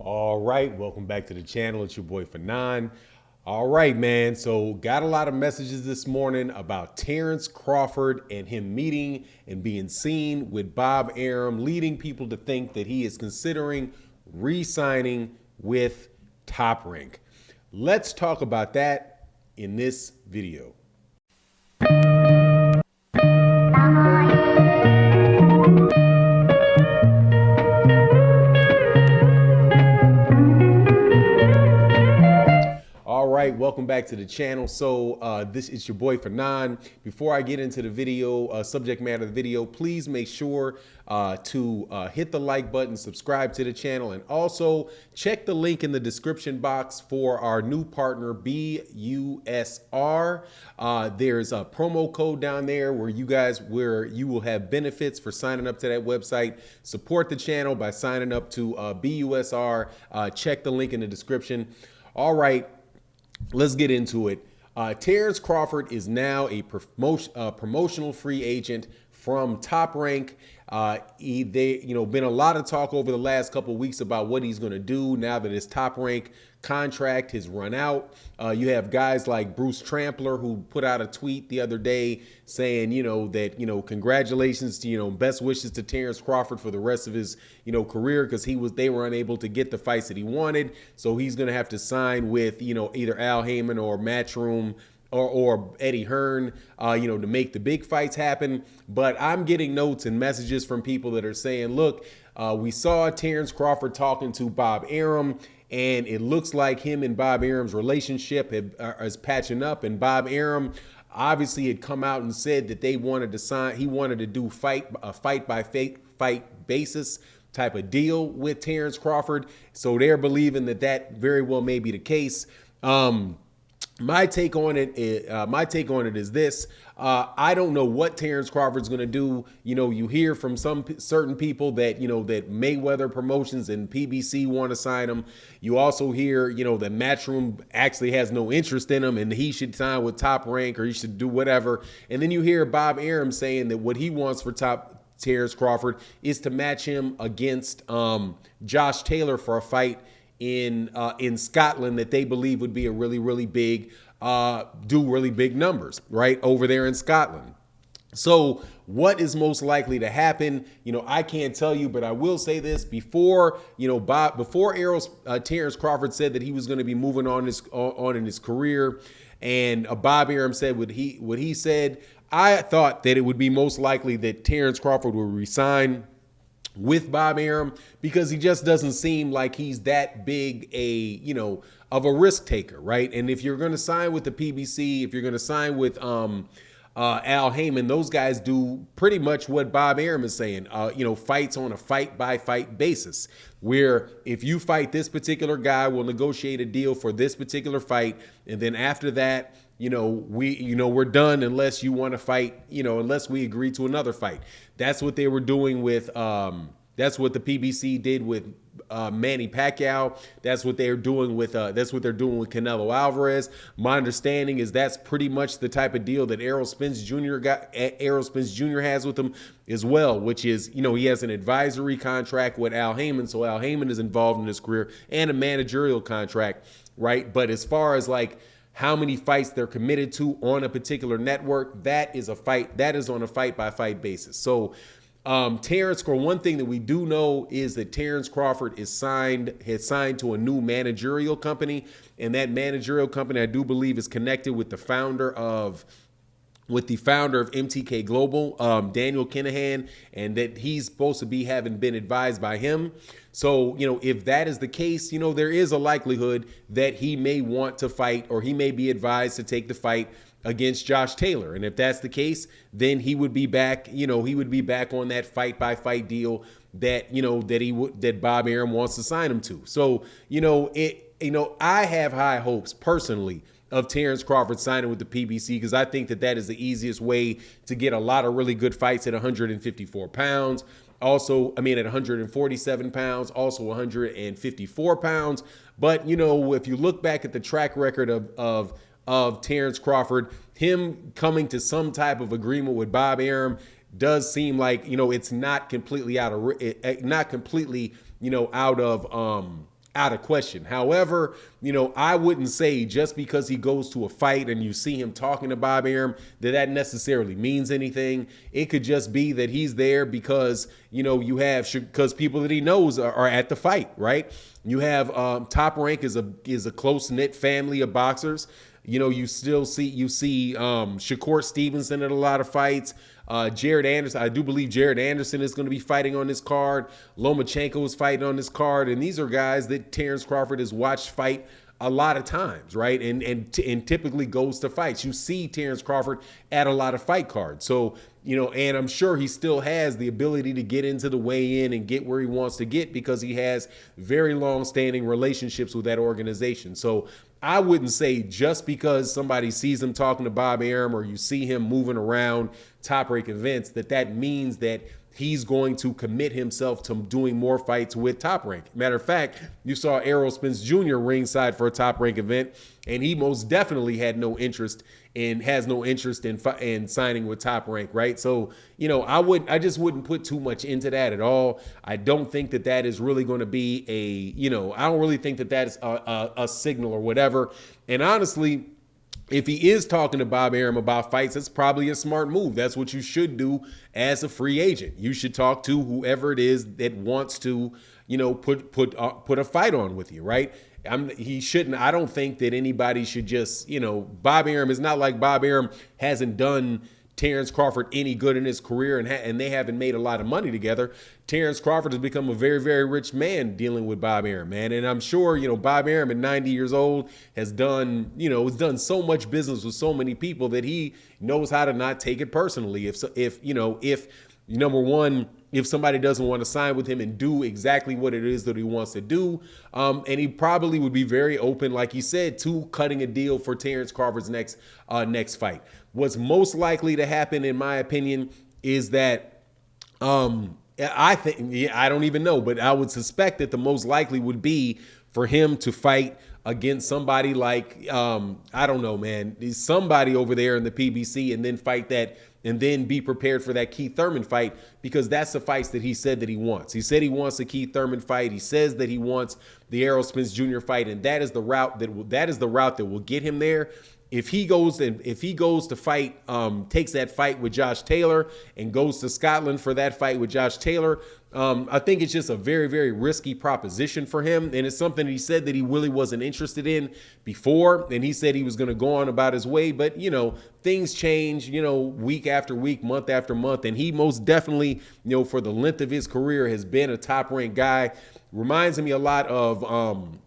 All right, welcome back to the channel. It's your boy Fanon. All right, man. So got a lot of messages this morning about Terence Crawford and him meeting and being seen with Bob Arum, leading people to think that he is considering re-signing with Top Rank. Let's talk about that in this video. All right, welcome back to the channel. So this is your boy Fanon. Before I get into the video, subject matter of the video, please make sure to hit the like button, subscribe to the channel, and also check the link in the description box for our new partner, BUSR. There's a promo code down there where you will have benefits for signing up to that website. Support the channel by signing up to BUSR. Check the link in the description. All right. Let's get into it. Terence Crawford is now a promotional free agent from Top Rank. Been a lot of talk over the last couple of weeks about what he's going to do now that his Top Rank contract has run out. You have guys like Bruce Trampler, who put out a tweet the other day saying, that, congratulations to, best wishes to Terence Crawford for the rest of his, career, because they were unable to get the fights that he wanted. So he's going to have to sign with, either Al Heyman or Matchroom or Eddie Hearn, to make the big fights happen. But I'm getting notes and messages from people that are saying, look, we saw Terence Crawford talking to Bob Arum, and it looks like him and Bob Arum's relationship is patching up. And Bob Arum obviously had come out and said that he wanted to do a fight by fight basis type of deal with Terence Crawford. So they're believing that very well may be the case. My take on it is this. I don't know what Terence Crawford's going to do. You hear from some certain people that, that Mayweather Promotions and PBC want to sign him. You also hear, that Matchroom actually has no interest in him and he should sign with Top Rank or he should do whatever. And then you hear Bob Arum saying that what he wants for Terence Crawford is to match him against Josh Taylor for a fight in Scotland that they believe would be a really big, do really big numbers right over there in Scotland. So what is most likely to happen? I can't tell you, but I will say this: before Terence Crawford said that he was going to be moving on in his career, and Bob Arum said what he said, I thought that it would be most likely that Terence Crawford would resign with Bob Arum, because he just doesn't seem like he's that big of a risk taker, right? And if you're going to sign with the PBC, if you're going to sign with Al Heyman, those guys do pretty much what Bob Arum is saying, fights on a fight by fight basis, where if you fight this particular guy, we'll negotiate a deal for this particular fight, and then after that, we're done unless you want to fight, unless we agree to another fight. That's what they were doing with, that's what the PBC did with Manny Pacquiao. That's what they're doing with Canelo Alvarez. My understanding is that's pretty much the type of deal that Errol Spence Jr. has with him as well, which is, he has an advisory contract with Al Heyman, so Al Heyman is involved in his career, and a managerial contract, right? But as far as like how many fights they're committed to on a particular network, that is on a fight by fight basis. So one thing that we do know is that Terence Crawford has signed to a new managerial company, and that managerial company, I do believe, is connected with the founder of MTK Global, Daniel Kinahan, and that he's supposed to be having been advised by him. So, if that is the case, there is a likelihood that he may want to fight, or he may be advised to take the fight against Josh Taylor. And if that's the case, then he would be back, on that fight by fight deal that Bob Arum wants to sign him to. So, I have high hopes personally of Terence Crawford signing with the PBC, because I think that is the easiest way to get a lot of really good fights at 154 pounds. Also, at 147 pounds, also 154 pounds. But, if you look back at the track record of Terence Crawford, him coming to some type of agreement with Bob Arum does seem like, it's not completely out of out of question. However, I wouldn't say just because he goes to a fight and you see him talking to Bob Arum that necessarily means anything. It could just be that he's there because, because people that he knows are at the fight, right? You have Top Rank is a close-knit family of boxers. You see Shakur Stevenson at a lot of fights. Jared Anderson, I do believe Jared Anderson is going to be fighting on this card. Lomachenko is fighting on this card. And these are guys that Terence Crawford has watched fight a lot of times, right? And typically goes to fights. You see Terence Crawford at a lot of fight cards. So, and I'm sure he still has the ability to get into the weigh-in and get where he wants to get because he has very long-standing relationships with that organization. So I wouldn't say just because somebody sees him talking to Bob Arum or you see him moving around Top Rank events that means that he's going to commit himself to doing more fights with Top Rank. Matter of fact, you saw Errol Spence Jr. ringside for a Top Rank event, and he most definitely had no interest and has no interest in signing with Top Rank, right? So, I just wouldn't put too much into that at all. I don't think that is really going to be I don't really think that is a signal or whatever. And honestly, if he is talking to Bob Arum about fights, it's probably a smart move. That's what you should do as a free agent. You should talk to whoever it is that wants to, put a fight on with you, right? He shouldn't. I don't think that anybody should just, Bob Arum is not like Bob Arum hasn't done Terence Crawford any good in his career and they haven't made a lot of money together. Terence Crawford has become a very, very rich man dealing with Bob Arum, man. And I'm sure, Bob Arum at 90 years old has done so much business with so many people that he knows how to not take it personally. If number one, if somebody doesn't want to sign with him and do exactly what it is that he wants to do, and he probably would be very open, like you said, to cutting a deal for Terence Crawford's next fight. What's most likely to happen, in my opinion, is that I don't even know, but I would suspect that the most likely would be for him to fight against somebody like, I don't know, man, somebody over there in the PBC and then fight that and then be prepared for that Keith Thurman fight because that's the fights that he said that he wants. He said he wants a Keith Thurman fight. He says that he wants the Errol Spence Jr. fight, and that is the route that will get him there. If he goes to fight, takes that fight with Josh Taylor and goes to Scotland for that fight with Josh Taylor, I think it's just a very, very risky proposition for him. And it's something he said that he really wasn't interested in before. And he said he was going to go on about his way. But, things change, week after week, month after month. And he most definitely, for the length of his career has been a top-ranked guy. Reminds me a lot of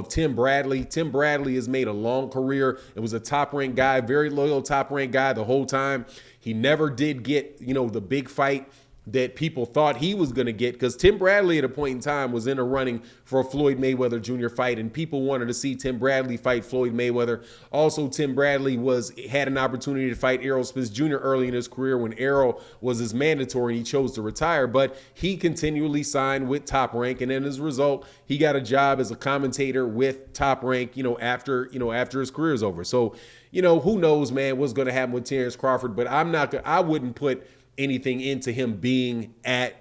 Tim Bradley. Tim Bradley has made a long career. It was a top-ranked guy, very loyal top-ranked guy the whole time. He never did get, the big fight that people thought he was going to get because Tim Bradley at a point in time was in a running for a Floyd Mayweather Jr. fight, and people wanted to see Tim Bradley fight Floyd Mayweather. Also, Tim Bradley had an opportunity to fight Errol Spence Jr. early in his career when Errol was his mandatory and he chose to retire, but he continually signed with Top Rank, and then as a result, he got a job as a commentator with Top Rank, after his career is over. So, who knows, man, what's going to happen with Terence Crawford, but I wouldn't put anything into him being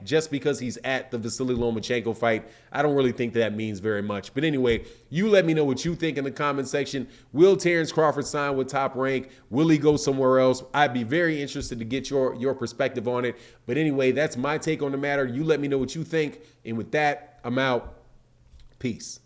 just because he's at the Vasyl Lomachenko fight. I don't really think that means very much. But anyway, you let me know what you think in the comment section. Will Terence Crawford sign with Top Rank? Will he go somewhere else? I'd be very interested to get your perspective on it. But anyway, that's my take on the matter. You let me know what you think. And with that, I'm out. Peace.